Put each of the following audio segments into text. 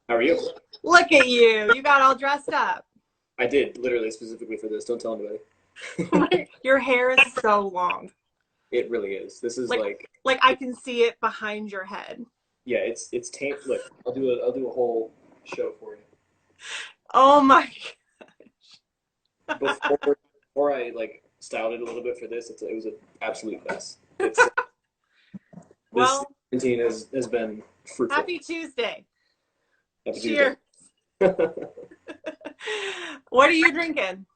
How are you? Look at you. You got all dressed up. I did, literally, specifically for this. Don't tell anybody. Your hair is so long. It really is. This is Like like, like I can see it behind your head. yeah, it's tame. Look, I'll do a whole show for you. Oh my. Before I like styled it a little bit for this, it was an absolute mess. It's this Well, 17 has been fruitful. happy Tuesday. Happy Tuesday. Cheers. What are you drinking?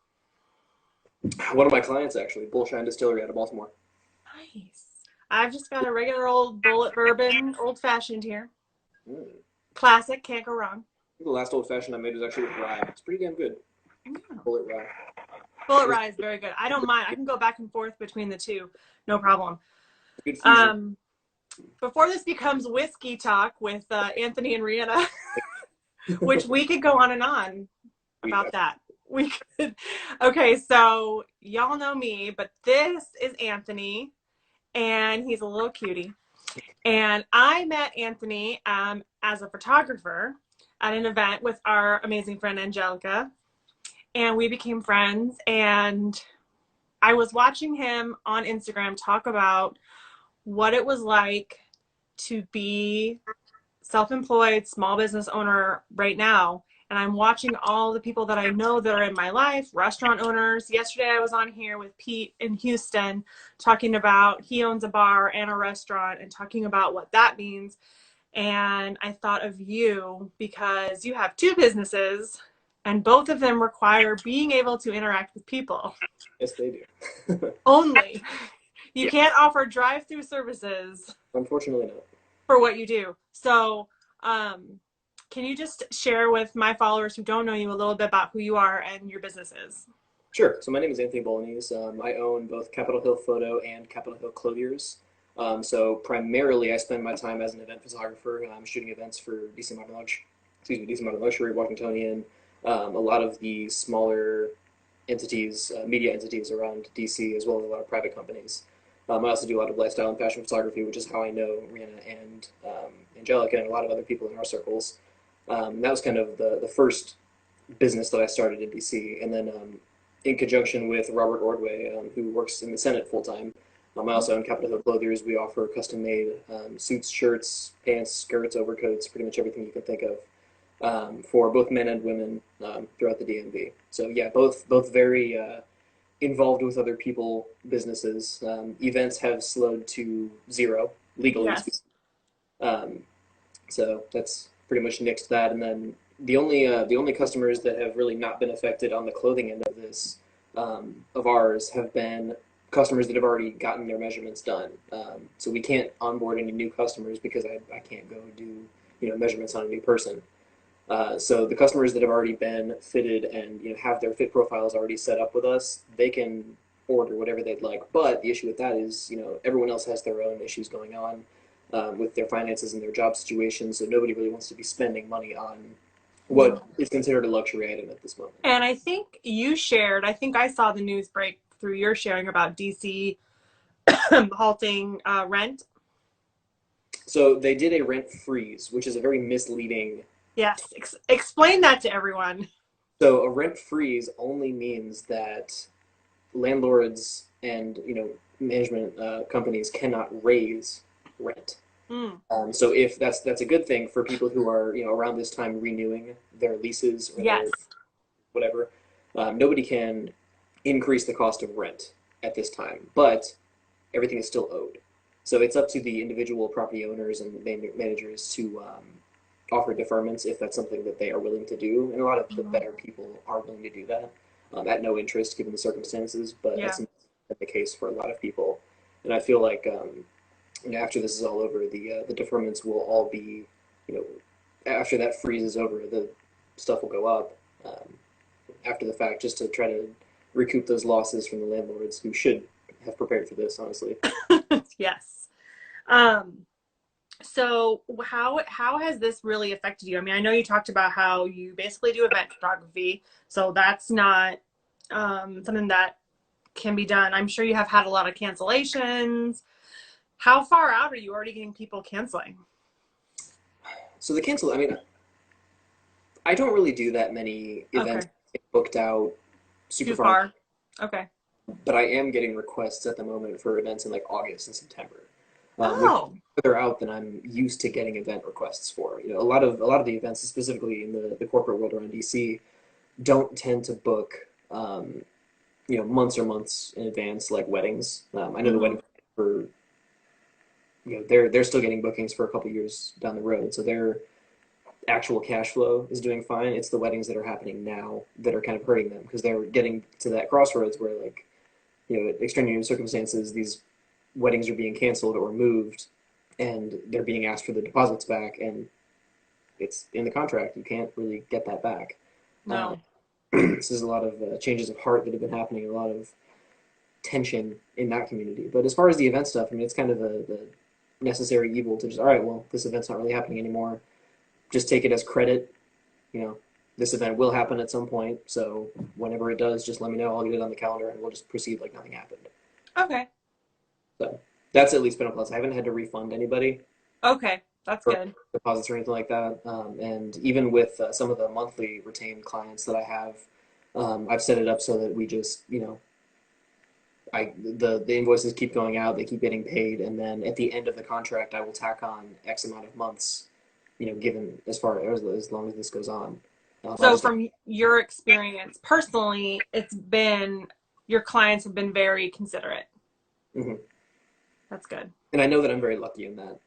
One of my clients actually, Bullshine Distillery out of Baltimore. Nice. I've just got a regular old bullet bourbon, old fashioned here. Mm. Classic, can't go wrong. The last old fashioned I made was actually with rye. It's pretty damn good. Bullet rye. Bullet rye is very good. I don't mind. I can go back and forth between the two. No problem. Good fusion. Um, Before this becomes whiskey talk with Anthony and Rihanna, which we could go on and on about that. We could. Okay, so y'all know me, but this is Anthony, and he's a little cutie. And I met Anthony as a photographer at an event with our amazing friend Angelica, and we became friends. And I was watching him on Instagram talk about what it was like to be self-employed small business owner right now, and I'm watching all the people that I know that are in my life, restaurant owners. Yesterday I was on here with Pete in Houston talking about he owns a bar and a restaurant and talking about what that means. And I thought of you because you have two businesses and both of them require being able to interact with people Yes, they do. only. You Yeah, can't offer drive-through services unfortunately not. for what you do. So, can you just share with my followers who don't know you a little bit about who you are and your businesses? Sure. So my name is Anthony Bolognese. I own both Capitol Hill Photo and Capitol Hill Clothiers. So primarily, I spend my time as an event photographer, shooting events for DC Modern Luxury, Washingtonian, a lot of the smaller entities, media entities around DC, as well as a lot of private companies. I also do a lot of lifestyle and fashion photography, which is how I know Rihanna and Angelica and a lot of other people in our circles. That was kind of the first business that I started in DC, and then in conjunction with Robert Ordway, who works in the Senate full time. I also own Capitol Hill Clothiers. We offer custom made suits, shirts, pants, skirts, overcoats, pretty much everything you can think of for both men and women throughout the DMV. So yeah, both very involved with other people, businesses. Events have slowed to zero, legally speaking. Yes. Um, so that's pretty much nixed that. And then the only customers that have really not been affected on the clothing end of this of ours have been customers that have already gotten their measurements done. So we can't onboard any new customers because I can't go do measurements on a new person. So the customers that have already been fitted and have their fit profiles already set up with us, they can order whatever they'd like. But the issue with that is everyone else has their own issues going on with their finances and their job situation, so nobody really wants to be spending money on what is considered a luxury item at this moment. And I think you shared, I think I saw the news break through your sharing about DC halting rent. So they did a rent freeze, which is a very misleading. Yes. Explain that to everyone. So a rent freeze only means that landlords and management companies cannot raise rent. Mm. So if that's a good thing for people who are around this time renewing their leases or their Yes. whatever, nobody can increase the cost of rent at this time, but everything is still owed. So it's up to the individual property owners and managers to offer deferments if that's something that they are willing to do. And a lot of the better people are willing to do that at no interest given the circumstances, but Yeah. that's not the case for a lot of people. And I feel like after this is all over, the deferments will all be, you know, after that freeze is over, the stuff will go up after the fact, just to try to recoup those losses from the landlords who should have prepared for this, honestly. Yes. So how has this really affected you? I mean, I know you talked about how you basically do event photography, so that's not something that can be done. I'm sure you have had a lot of cancellations. How far out are you already getting people canceling? So the cancel, I mean, I don't really do that many events Okay. booked out super Too far, far. Okay. but I am getting requests at the moment for events in like August and September, which is Oh, further out than I'm used to getting event requests for. You know, a lot of the events, specifically in the corporate world around DC, don't tend to book months or months in advance, like weddings. I know the hmm wedding for they're still getting bookings for a couple years down the road, so their actual cash flow is doing fine. It's the weddings that are happening now that are kind of hurting them because they're getting to that crossroads where, like, extraneous circumstances, these weddings are being canceled or moved, and they're being asked for the deposits back, and it's in the contract. You can't really get that back. Uh, no. this is a lot of changes of heart that have been happening, a lot of tension in that community. But as far as the event stuff, I mean, it's kind of the necessary evil to just, all right, well, this event's not really happening anymore. Just take it as credit. You know, this event will happen at some point. So whenever it does, just let me know. I'll get it on the calendar and we'll just proceed like nothing happened. Okay. So that's at least been a plus. I haven't had to refund anybody Okay. That's for good. deposits or anything like that. And even with some of the monthly retained clients that I have, I've set it up so that we just, the invoices keep going out, they keep getting paid, and then at the end of the contract, I will tack on X amount of months, given as long as this goes on. I'll So just from your experience personally, it's been your clients have been very considerate. Mhm. That's good. And I know that I'm very lucky in that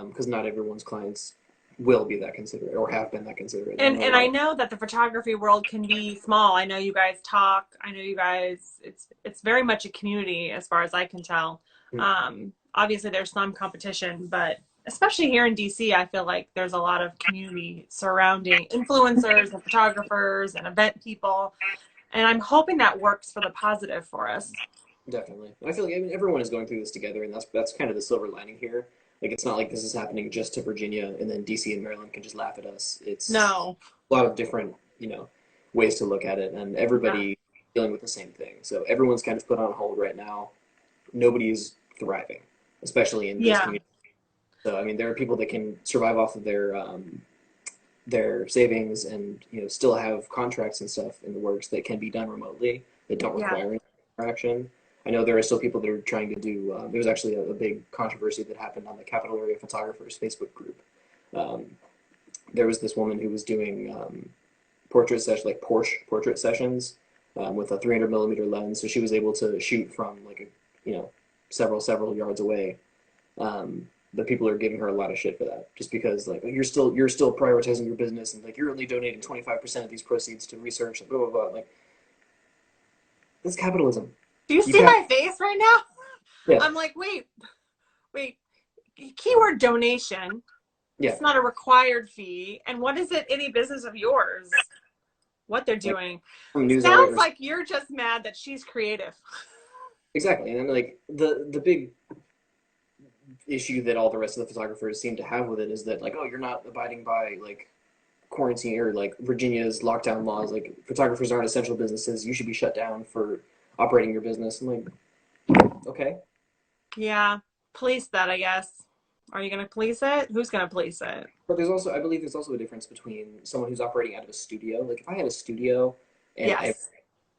because not everyone's clients will be that considerate or have been that considerate. I And know a and lot I of know that the photography world can be small. I know you guys talk. I know you guys it's very much a community as far as I can tell. Mhm. Obviously there's some competition, but especially here in DC, I feel like there's a lot of community surrounding influencers and photographers and event people. And I'm hoping that works for the positive for us. Definitely. And I feel like, I mean, everyone is going through this together, and that's kind of the silver lining here. Like, it's not like this is happening just to Virginia, and then DC and Maryland can just laugh at us. It's No. a lot of different, ways to look at it, and Yeah. everybody dealing with the same thing. So everyone's kind of put on hold right now. Nobody's thriving, especially in this Yeah. community. So I mean, there are people that can survive off of their savings and still have contracts and stuff in the works that can be done remotely that don't Yeah. require interaction. I know there are still people that are trying to do. There was actually a big controversy that happened on the Capital Area Photographers Facebook group. Um, there was this woman who was doing portrait session like Porch portrait sessions with a 300 millimeter lens, so she was able to shoot from like several yards away. But people are giving her a lot of shit for that, just because like you're still prioritizing your business and like you're only donating 25% of these proceeds to research and blah blah blah. Like, that's capitalism. Do you You see have my face right now? Yeah, I'm like, wait, keyword donation. yeah. It's not a required fee. And what is it any business of yours? What they're Like, doing. some news Sounds outlets like you're just mad that she's creative. exactly, and then like the big issue that all the rest of the photographers seem to have with it is that like, oh, you're not abiding by like quarantine or like Virginia's lockdown laws. Like, photographers aren't essential businesses. You should be shut down for operating your business. I'm like, okay. Yeah, police that, I guess. Are you going to police it? Who's going to police it? But I believe there's also a difference between someone who's operating out of a studio. Like, if I had a studio and Yes.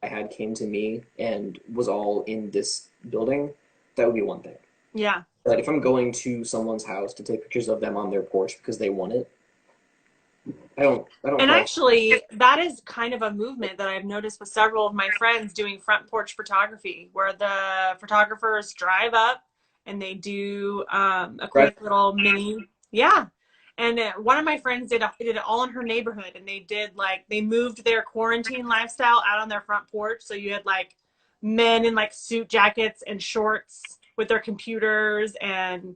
I had came to me and was all in this building, that would be one thing. Yeah. But if I'm going to someone's house to take pictures of them on their porch because they want it, I don't And cross. actually, that is kind of a movement that I've noticed with several of my friends doing front porch photography, where the photographers drive up and they do a Right. quick little mini, yeah. And one of my friends did it all in her neighborhood, and they did like they moved their quarantine lifestyle out on their front porch. So you had like men in like suit jackets and shorts with their computers, and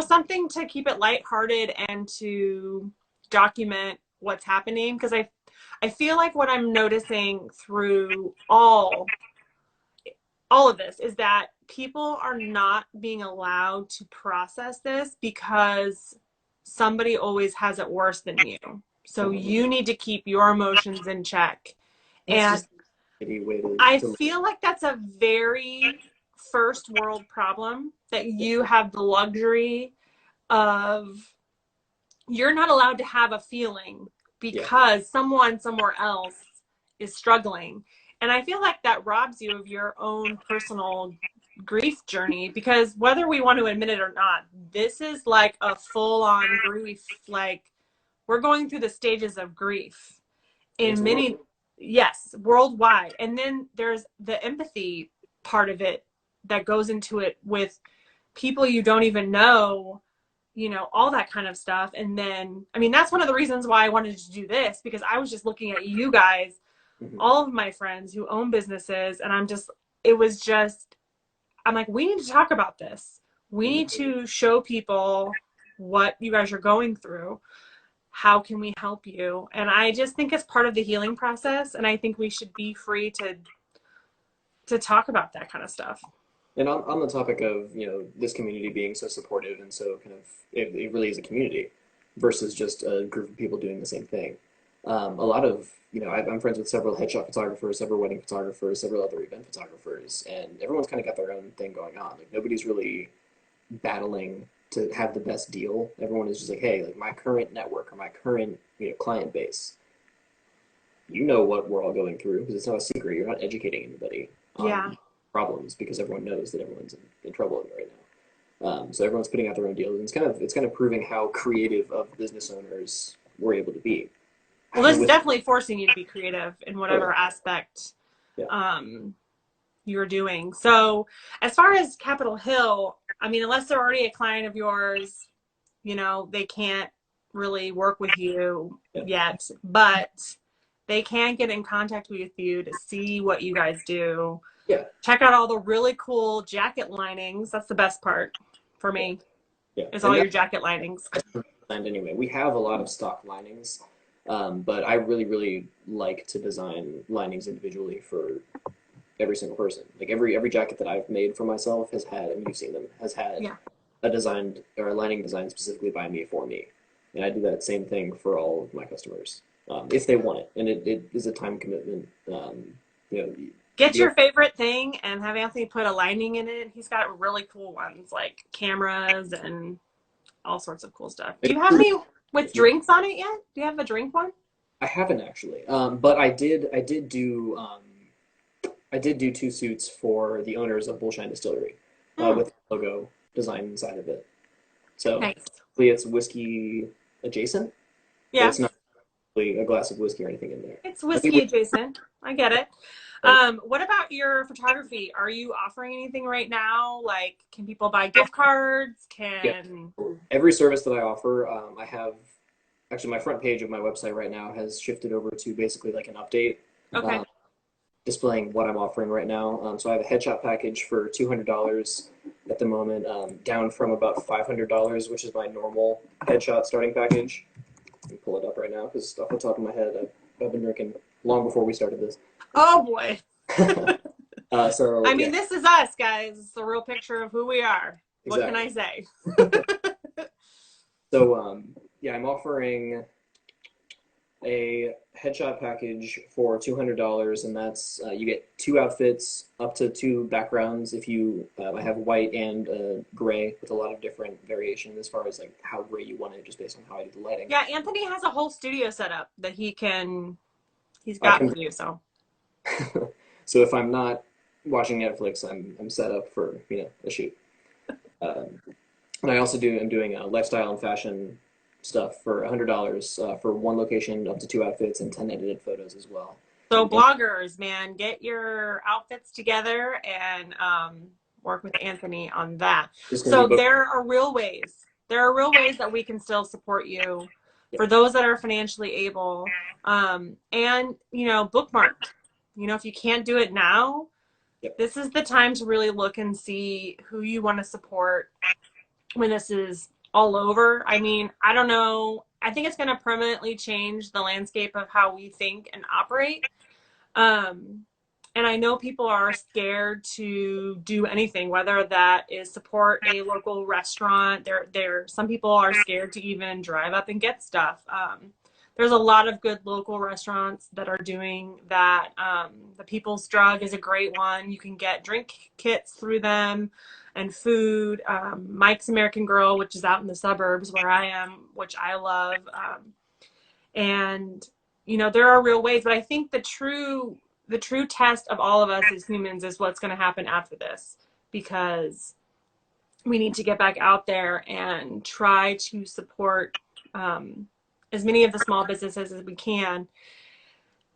something to keep it lighthearted and to document what's happening, because I feel like what I'm noticing through all of this is that people are not being allowed to process this because somebody always has it worse than you. So you need to keep your emotions in check. That's And just a shitty way to, I to feel like that's a very first world problem, that you have the luxury of, you're not allowed to have a feeling Yeah. because someone somewhere else is struggling. And I feel like that robs you of your own personal grief journey, because whether we want to admit it or not, this is like a full-on grief. Like, we're going through the stages of grief And it's in world. many, yes, worldwide. And then there's the empathy part of it that goes into it with people you don't even know, you know, all that kind of stuff. And then, I mean, that's one of the reasons why I wanted to do this, because I was just looking at you guys, Mm-hmm. all of my friends who own businesses, and I'm like, we need to talk about this. We need to show people what you guys are going through. How can we help you? And I just think it's part of the healing process. And I think we should be free to talk about that kind of stuff. And on the topic of, this community being so supportive and so kind of, it really is a community versus just a group of people doing the same thing. A lot of, I'm friends with several headshot photographers, several wedding photographers, several other event photographers, and everyone's kind of got their own thing going on. Like, nobody's really battling to have the best deal. Everyone is just like, hey, like my current network or my current, client base, what we're all going through because it's not a secret. You're not educating anybody Yeah. on problems because everyone knows that everyone's in trouble right now. So everyone's putting out their own deals, and it's kind of proving how creative of business owners we're able to be. Well, this is definitely forcing you to be creative in whatever aspect Yeah. you're doing. So as far as Capitol Hill, I mean, unless they're already a client of yours, they can't really work with you yet, but they can get in contact with you to see what you guys do. Yeah. Check out all the really cool jacket linings. That's the best part for me. Yeah. Is all your jacket linings. And anyway, we have a lot of stock linings, but I really, really like to design linings individually for every single person. Like every jacket that I've made for myself has had, and you've seen them, has had a designed or a lining designed specifically by me for me. And I do that same thing for all of my customers, if they want it. And it is a time commitment. Get your favorite thing and have Anthony put a lining in it. He's got really cool ones like cameras and all sorts of cool stuff. Do you have any with drinks on it yet? Do you have a drink one? I haven't actually, but I did do two suits for the owners of Bullshine Distillery with the logo design inside of it. So nice. It's whiskey adjacent. Yeah. It's not really a glass of whiskey or anything in there. It's whiskey adjacent. I get it. What about your photography? Are you offering anything right now? Like, can people buy gift cards? Every service that I offer, I have actually my front page of my website right now has shifted over to basically like an update. Okay. Displaying what I'm offering right now. So I have a headshot package for $200 at the moment, down from about $500, which is my normal headshot starting package. Let me pull it up right now because off the top of my head, I've been drinking long before we started this. Oh boy. So I mean, this is us, guys. It's a real picture of who we are. Exactly. What can I say? So I'm offering a headshot package for $200, and that's you get 2 outfits, up to 2 backgrounds. If you, I have white and gray with a lot of different variation as far as like how gray you want it, just based on how I do the lighting. Yeah, Anthony has a whole studio set up that he's got for you. So, so if I'm not watching Netflix, I'm set up for a shoot. And I also I'm doing lifestyle and fashion stuff for $100 for 1 location, up to 2 outfits, and 10 edited photos as well. So bloggers, man, get your outfits together and work with Anthony on that. So there are real ways. There are real ways that we can still support you for those that are financially able. And, bookmark. If you can't do it now, this is the time to really look and see who you want to support when this is all over. I mean, I don't know. I think it's going to permanently change the landscape of how we think and operate. And I know people are scared to do anything, whether that is support a local restaurant. Some people are scared to even drive up and get stuff. There's a lot of good local restaurants that are doing that. The People's Drug is a great one. You can get drink kits through them and food. Mike's American Grill, which is out in the suburbs where I am, which I love. And, you know, there are real ways, but I think the true test of all of us as humans is what's going to happen after this, because we need to get back out there and try to support as many of the small businesses as we can.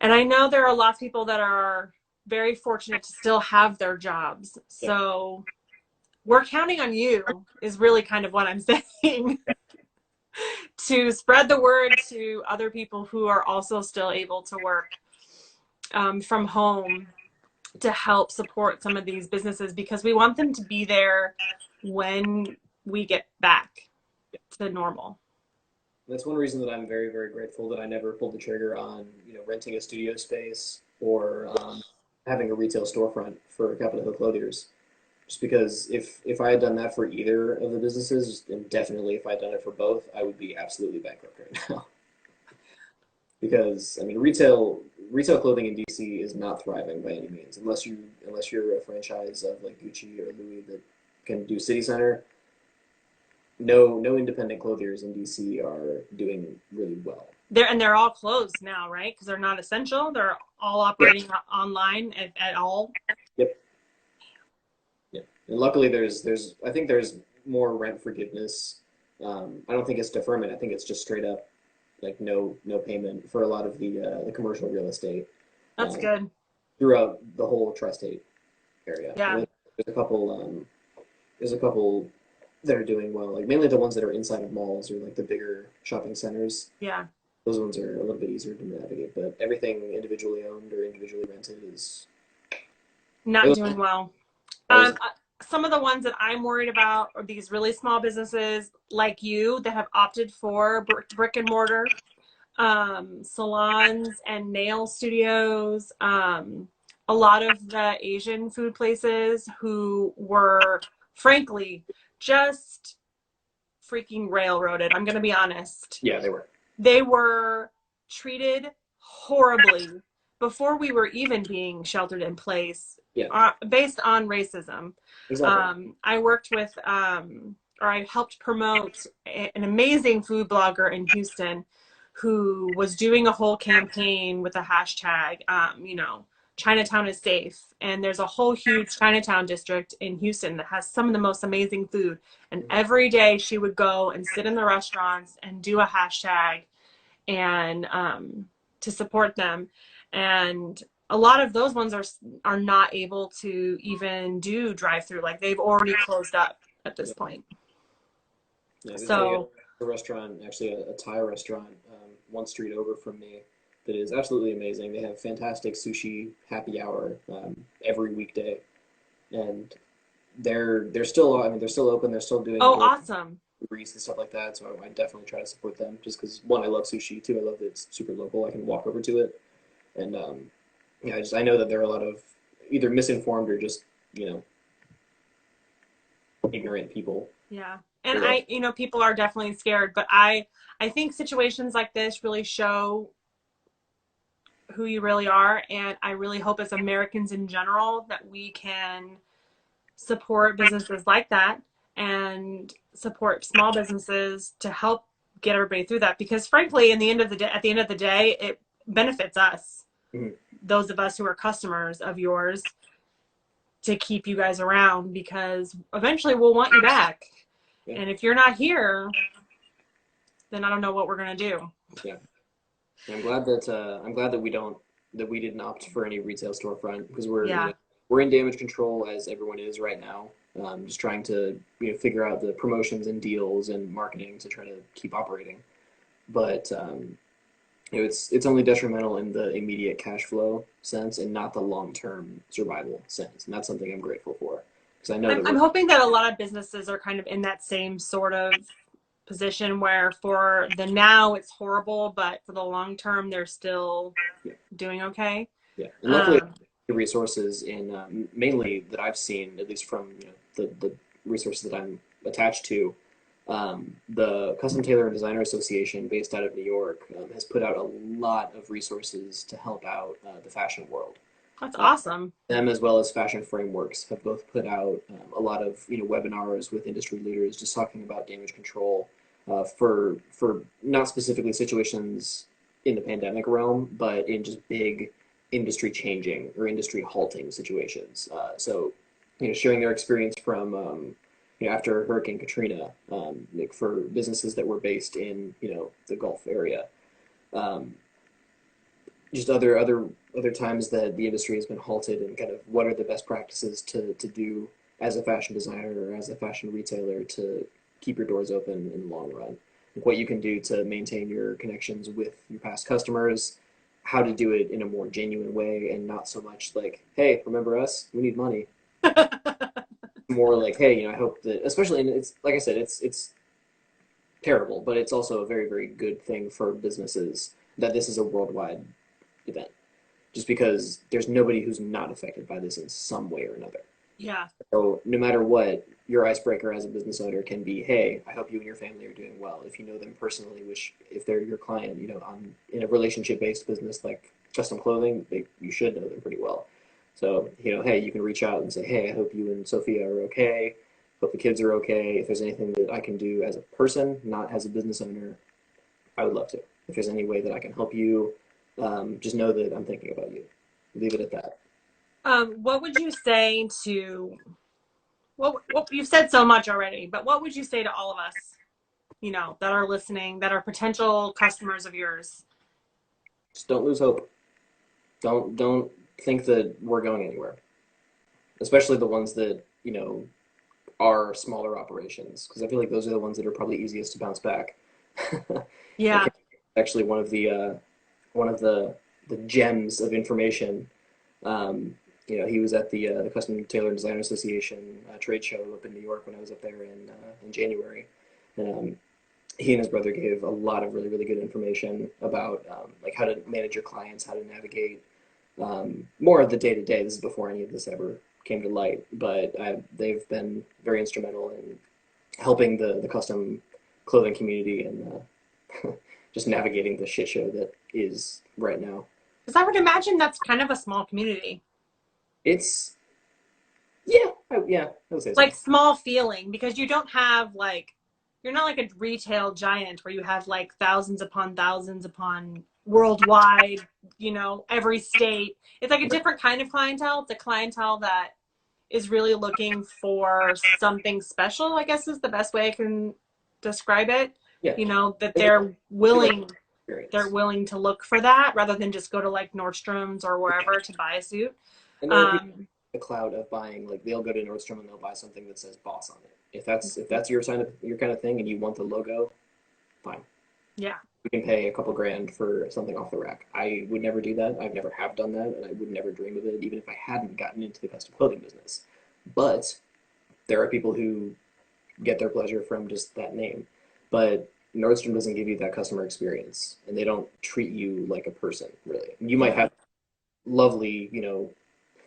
And I know there are lots of people that are very fortunate to still have their jobs. Yep. So we're counting on you is really kind of what I'm saying to spread the word to other people who are also still able to work from home to help support some of these businesses, because we want them to be there when we get back to normal. That's one reason that I'm very, very grateful that I never pulled the trigger on, renting a studio space or having a retail storefront for Capitol Hill Clothiers. Just because if I had done that for either of the businesses, and definitely if I had done it for both, I would be absolutely bankrupt right now. Because I mean, retail clothing in DC is not thriving by any means, unless you're a franchise of like Gucci or Louis that can do city center. No independent clothiers in DC are doing really well. They're all closed now, right? Because they're not essential. They're all operating online at all. Yep. Yeah. And luckily I think there's more rent forgiveness. I don't think it's deferment. I think it's just straight up like no payment for a lot of the commercial real estate. That's good. Throughout the whole tri-state area. Yeah. There's a couple that are doing well, like mainly the ones that are inside of malls or like the bigger shopping centers. Yeah. Those ones are a little bit easier to navigate, but everything individually owned or individually rented is not doing well. Some of the ones that I'm worried about are these really small businesses like you that have opted for brick and mortar salons and nail studios. A lot of the Asian food places who were, frankly, just freaking railroaded. I'm going to be honest. Yeah, they were. They were treated horribly before we were even being sheltered in place. Yeah. Based on racism. Exactly. I worked with, or I helped promote an amazing food blogger in Houston who was doing a whole campaign with a hashtag, Chinatown is safe. And there's a whole huge Chinatown district in Houston that has some of the most amazing food. And every day she would go and sit in the restaurants and do a hashtag and to support them. And a lot of those ones are not able to even do drive-through. Like they've already closed up at this point. Yeah, so a restaurant, actually a Thai restaurant, one street over from me, that is absolutely amazing. They have fantastic sushi happy hour every weekday, and they're still they're still open. They're still doing awesome grease and stuff like that. So I definitely try to support them just because one, I love sushi. Two, I love that it's super local. I can walk over to it, and yeah, I know that there are a lot of either misinformed or just ignorant people. Yeah. And people are definitely scared, but I think situations like this really show who you really are. And I really hope as Americans in general that we can support businesses like that and support small businesses to help get everybody through that. Because frankly, at the end of the day, it benefits us, those of us who are customers of yours, to keep you guys around, because eventually we'll want you back. Yeah. And if you're not here, then I don't know what we're gonna do. Yeah, I'm glad that we didn't opt for any retail storefront, because we're in damage control as everyone is right now. Just trying to figure out the promotions and deals and marketing to try to keep operating, but it's only detrimental in the immediate cash flow sense and not the long-term survival sense, and that's something I'm grateful for. Because I know I'm hoping that a lot of businesses are kind of in that same sort of position where for the now it's horrible, but for the long term they're still doing okay. Yeah, and luckily the resources in mainly that I've seen, at least from the resources that I'm attached to, the Custom Tailor and Designer Association, based out of New York, has put out a lot of resources to help out the fashion world. That's awesome. Them, as well as Fashion Frameworks, have both put out a lot of webinars with industry leaders just talking about damage control for not specifically situations in the pandemic realm, but in just big industry changing or industry halting situations. So, sharing their experience from, after Hurricane Katrina, like for businesses that were based in, the Gulf area. Um, just other times that the industry has been halted, and kind of what are the best practices to do as a fashion designer or as a fashion retailer to keep your doors open in the long run. Like what you can do to maintain your connections with your past customers, how to do it in a more genuine way and not so much like, hey, remember us? We need money. More like, hey, I hope that, especially, and it's like I said, it's terrible, but it's also a very, very good thing for businesses that this is a worldwide event. Just because there's nobody who's not affected by this in some way or another. Yeah. So no matter what, your icebreaker as a business owner can be, hey, I hope you and your family are doing well. If you know them personally, which if they're your client, in a relationship-based business like custom clothing, you should know them pretty well. So, hey, you can reach out and say, hey, I hope you and Sophia are okay. Hope the kids are okay. If there's anything that I can do as a person, not as a business owner, I would love to. If there's any way that I can help you, just know that I'm thinking about you. Leave it at that. What would you say to, what you've said so much already, but what would you say to all of us, that are listening, that are potential customers of yours? Just don't lose hope. Don't think that we're going anywhere. Especially the ones that, are smaller operations, because I feel like those are the ones that are probably easiest to bounce back. Yeah. Actually, one of the gems of information. He was at the Custom Tailor Designer Association trade show up in New York when I was up there in January, and he and his brother gave a lot of really really good information about like how to manage your clients, how to navigate more of the day to day. This is before any of this ever came to light, but they've been very instrumental in helping the custom clothing community and just navigating the shit show that is right now. Because I would imagine that's kind of a small community. It's yeah, I would say so. Like small feeling, because you don't have like, you're not like a retail giant where you have like thousands upon worldwide, every state. It's like a different kind of clientele. It's a clientele that is really looking for something special, I guess is the best way I can describe it. Yeah, That they, they like they're experience, willing to look for that rather than just go to like Nordstrom's or wherever to buy a suit. and there are people Um, the cloud of buying, like they'll go to Nordstrom and they'll buy something that says Boss on it. If that's your kind of thing and you want the logo, fine. yeah. You can pay a couple grand for something off the rack. I would never do that. I've never have done that, and I would never dream of it, even if I hadn't gotten into the custom clothing business. But there are people who get their pleasure from just that name. But Nordstrom doesn't give you that customer experience, and they don't treat you like a person, really. You might Yeah. have lovely,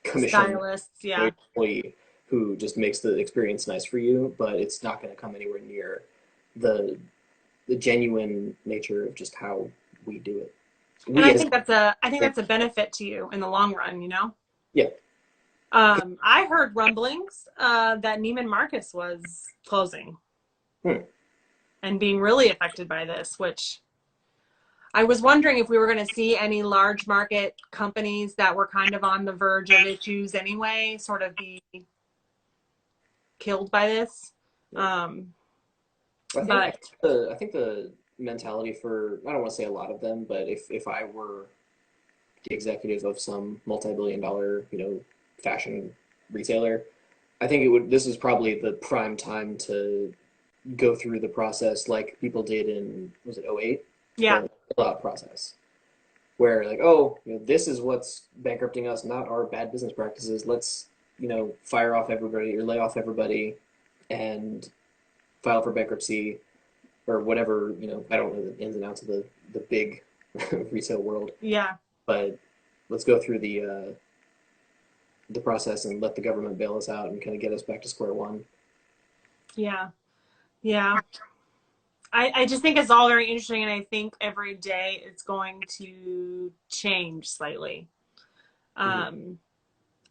commission Stylists. Yeah. employee who just makes the experience nice for you, but it's not going to come anywhere near the the genuine nature of just how we do it. And We as I think that's a benefit to you in the long run. yeah, I heard rumblings that Neiman Marcus was closing hmm. and being really affected by this, which I was wondering if we were going to see any large market companies that were kind of on the verge of issues anyway, sort of be killed by this. Yeah. Um, I but think the mentality for, I don't want to say a lot of them, but if I were the executive of some multi-billion dollar, fashion retailer, I think it would this is probably the prime time to go through the process like people did in, was it '08, yeah, the bailout process, where like, oh, this is what's bankrupting us, not our bad business practices. Let's, fire off everybody or lay off everybody and file for bankruptcy or whatever, I don't know the ins and outs of the big retail world, yeah, but let's go through the process and let the government bail us out and kind of get us back to square one. yeah, yeah. I just think it's all very interesting, and I think every day it's going to change slightly. Hmm. Um,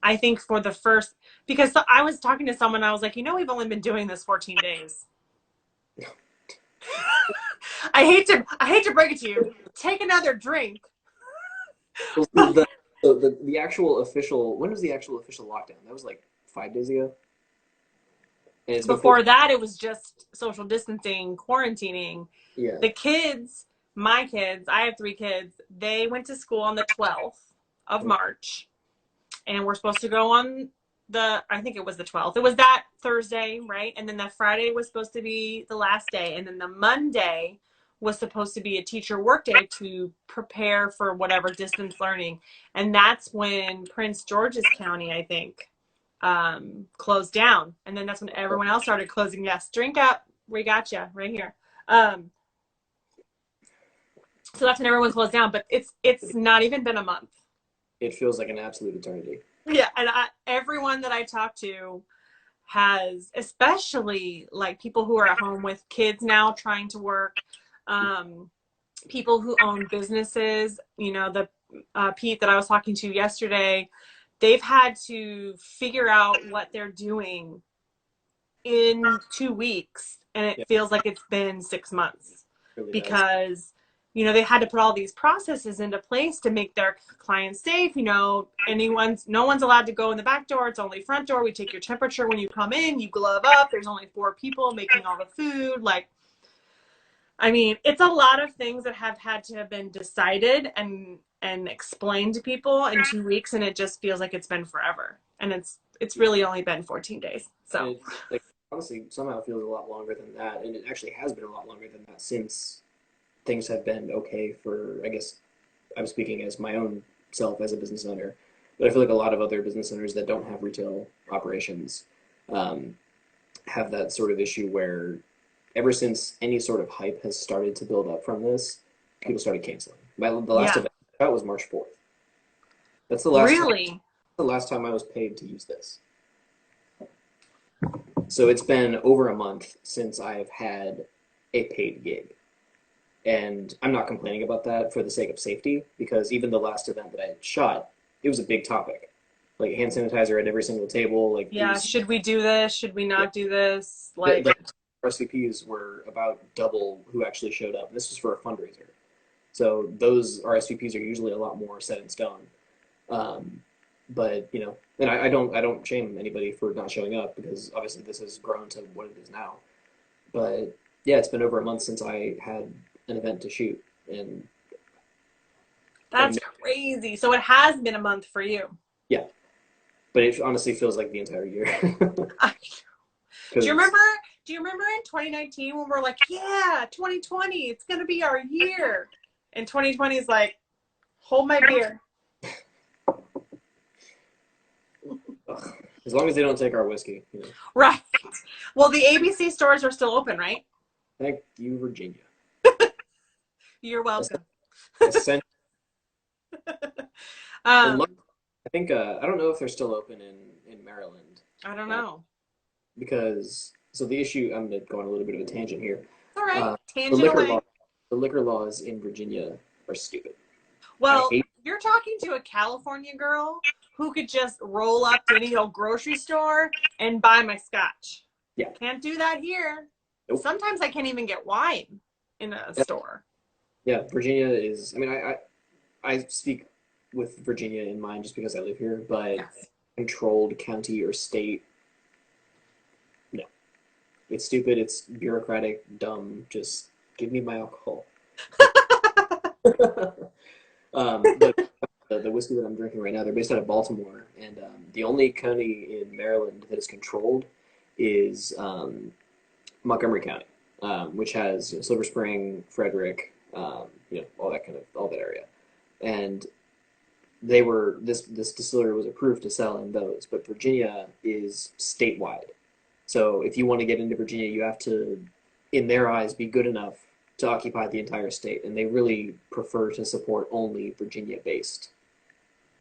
I think for the first, because I was talking to someone, I was like, we've only been doing this 14 days. I hate to break it to you. Take another drink. Well, the actual official, when was the actual official lockdown? That was like 5 days ago. And it's before. Before that, it was just social distancing, quarantining. Yeah. The kids, my kids, I have 3 kids, they went to school on the 12th of March, and we're supposed to go on I think it was the 12th. It was that Thursday, right? And then the Friday was supposed to be the last day. And then the Monday was supposed to be a teacher work day to prepare for whatever distance learning. And that's when Prince George's County, I think, closed down. And then that's when everyone else started closing. Yes, drink up. We got you right here. So that's when everyone closed down. But it's not even been a month. It feels like an absolute eternity. Yeah, and everyone that I talk to has, especially like people who are at home with kids now trying to work, people who own businesses, you know, the Pete that I was talking to yesterday, they've had to figure out what they're doing in 2 weeks, and it feels like it's been 6 months It really does. because you know they had to put all these processes into place to make their clients safe. You know, no one's allowed to go in the back door. It's only front door. We take your temperature when you come in. You glove up. There's only 4 people making all the food. Like, I mean, it's a lot of things that have had to have been decided and explained to people in 2 weeks, and it just feels like it's been forever. And it's really only been 14 days. So It, like, honestly, somehow it feels a lot longer than that, and it actually has been a lot longer than that since things have been okay for, I guess, I'm speaking as my own self as a business owner, but I feel like a lot of other business owners that don't have retail operations um, have that sort of issue where ever since any sort of hype has started to build up from this, people started canceling. The last yeah, event that was March 4th. That's really, the last time I was paid to use this. So it's been over a month since I've had a paid gig. And I'm not complaining about that for the sake of safety, because even the last event that I had shot, it was a big topic. Like hand sanitizer at every single table. Like it yeah. was, Should we do this? Should we yeah, not do this? Like, the RSVPs were about double who actually showed up. And this was for a fundraiser. So those RSVPs are usually a lot more set in stone. Um, but you know, and I don't shame anybody for not showing up because obviously this has grown to what it is now. But yeah, it's been over a month since I had an event to shoot, and that's crazy. So it has been a month for you. yeah, but it honestly feels like the entire year. Do you Because remember? Do you remember in 2019 when we're like, yeah, 2020, it's gonna be our year, and 2020 is like, hold my beer. as long as they don't take our whiskey, you know. Right. Well, the ABC stores are still open, right? Thank you, Virginia. You're welcome. Essentially, um, I think I don't know if they're still open in Maryland I don't know. because so the issue I'm going to go on a little bit of a tangent here. All right, Uh, the tangent liquor away. law the liquor laws in Virginia are stupid. I Well, hate you're talking to a California girl who could just roll up to any old grocery store and buy my scotch. yeah. Can't do that here. Nope. Sometimes I can't even get wine in a Yeah, store. yeah, Virginia is. I mean, I speak with Virginia in mind just because I live here, but Yes. controlled county or state, no. It's stupid, it's bureaucratic, dumb. Just give me my alcohol. But the whiskey that I'm drinking right now, they're based out of Baltimore, and the only county in Maryland that is controlled is Montgomery County, which has Silver Spring, Frederick, all that all that area, and this distillery was approved to sell in those, but Virginia is statewide. So if you want to get into Virginia, you have to, in their eyes, be good enough to occupy the entire state, and they really prefer to support only Virginia-based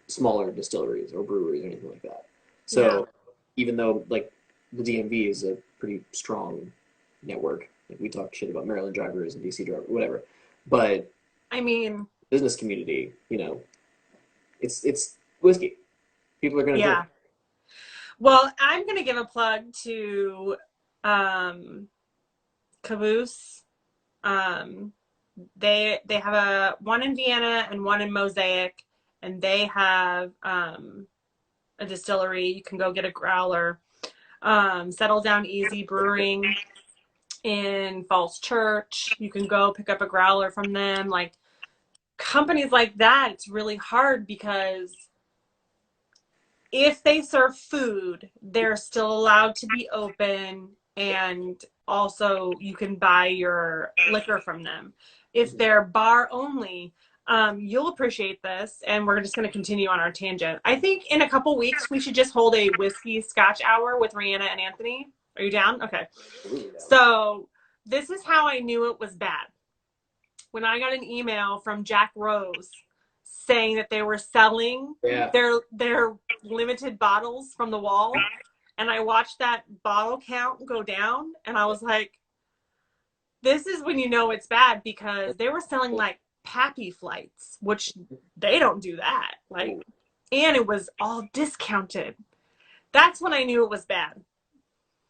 smaller distilleries or breweries or anything like that. Yeah. So even though like the DMV is a pretty strong network, like we talk shit about Maryland drivers and DC drivers, whatever, but I mean, business community, it's whiskey. People are gonna drink. yeah. Well, I'm going to give a plug to um, Caboose They have one in Vienna and one in Mosaic, and they have a distillery. You can go get a growler. Settle Down Easy Brewing in Falls Church. You can go pick up a growler from them. Like companies like that, it's really hard because if they serve food, they're still allowed to be open, and also you can buy your liquor from them. If they're bar only, you'll appreciate this, and we're just going to continue on our tangent. I think in a couple weeks we should just hold a whiskey scotch hour with Rihanna and Anthony. Are you down? Okay. So this is how I knew it was bad. When I got an email from Jack Rose saying that they were selling their limited bottles from the wall, and I watched that bottle count go down, and I was like, this is when you know it's bad, because they were selling like Pappy flights, which they don't do that. Like, and it was all discounted. That's when I knew it was bad.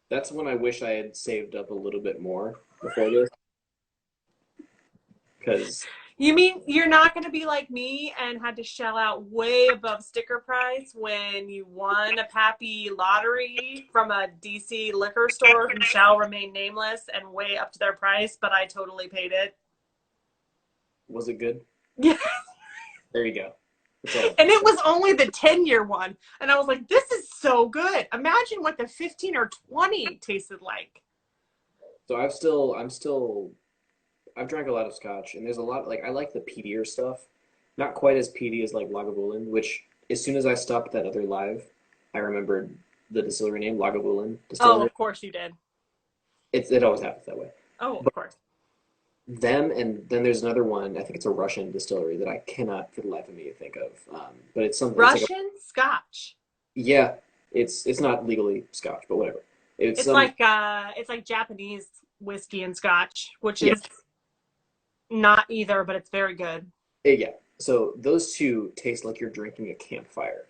That's when I wish I had saved up a little bit more before this. Because you mean you're not going to be like me and had to shell out way above sticker price when you won a Pappy lottery from a DC liquor store who shall remain nameless and way up to their price, but I totally paid it. Was it good? Yeah. There you go. And it was only the 10-year one. And I was like, this is so good. Imagine what the 15 or 20 tasted like. So I've drank a lot of scotch, and there's a lot, like, I like the peatier stuff. Not quite as peaty as, like, Lagavulin, which, as soon as I stopped that other live, I remembered the distillery name, Lagavulin Distillery. Oh, of course you did. It always happens that way. Oh, of course. Them, and then there's another one, I think it's a Russian distillery that I cannot for the life of me think of. But it's something. Russian scotch? Yeah. It's not legally scotch, but whatever. It's like Japanese whiskey and scotch, which is not either, but it's very good. Yeah. So those two taste like you're drinking a campfire.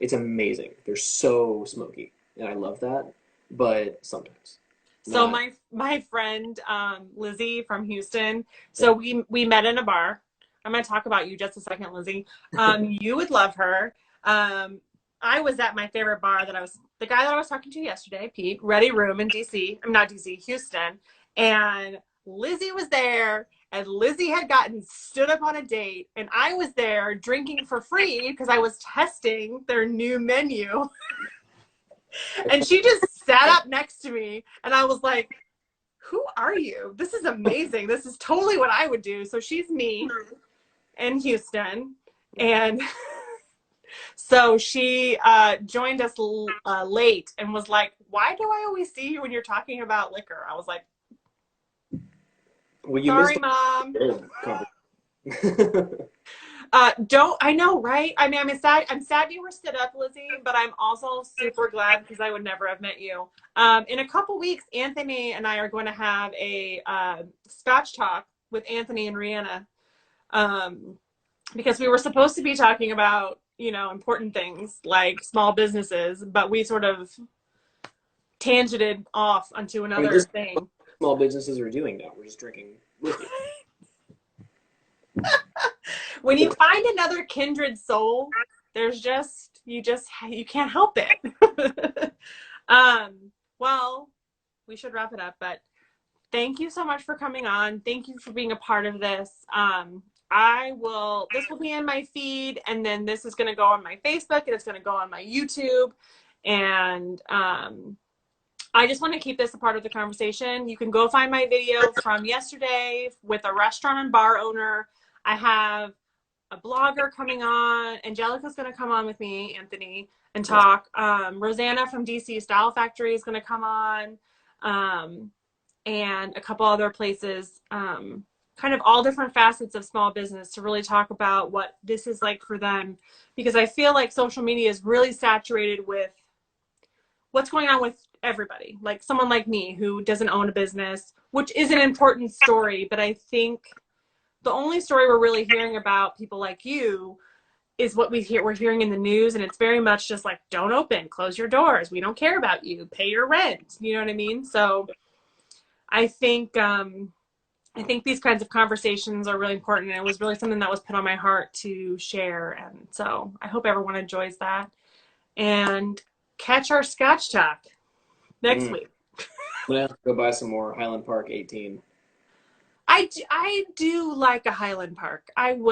It's amazing. They're so smoky, and I love that. But sometimes. So my friend Lizzie from Houston. So we met in a bar. I'm going to talk about you just a second, Lizzie. You would love her. I was at my favorite bar the guy that I was talking to yesterday, Pete, Ready Room in DC. I'm not DC, Houston. And Lizzie was there, and Lizzie had stood up on a date, and I was there drinking for free because I was testing their new menu. And she just sat up next to me, and I was like, who are you? This is amazing. This is totally what I would do. So she's me in Houston. And so she joined us late and was like, why do I always see you when you're talking about liquor? I was like, well, you sorry, Mom. I know, right? I mean, I'm sad you were stood up, Lizzie, but I'm also super glad because I would never have met you. In a couple weeks, Anthony and I are going to have a Scotch talk with Anthony and Rihanna, because we were supposed to be talking about, important things like small businesses, but we sort of tangented off onto another thing. Small businesses are doing now. We're just drinking whiskey. When you find another kindred soul, you can't help it. Well, we should wrap it up, but thank you so much for coming on. Thank you for being a part of this. This will be in my feed, and then this is going to go on my Facebook, and it's going to go on my YouTube. And I just want to keep this a part of the conversation. You can go find my video from yesterday with a restaurant and bar owner. I have a blogger coming on. Angelica's going to come on with me, Anthony, and talk. Rosanna from DC Style Factory is going to come on, and a couple other places, kind of all different facets of small business to really talk about what this is like for them. Because I feel like social media is really saturated with what's going on with everybody. Like someone like me who doesn't own a business, which is an important story, but I think the only story we're really hearing about people like you is what we're hearing in the news. And it's very much just like, don't open, close your doors. We don't care about you, pay your rent. You know what I mean? So I think I think these kinds of conversations are really important. And it was really something that was put on my heart to share. And so I hope everyone enjoys that. And catch our Scotch Talk next Mm. week. I'm gonna have to go buy some more Highland Park 18. I do like a Highland Park. I would.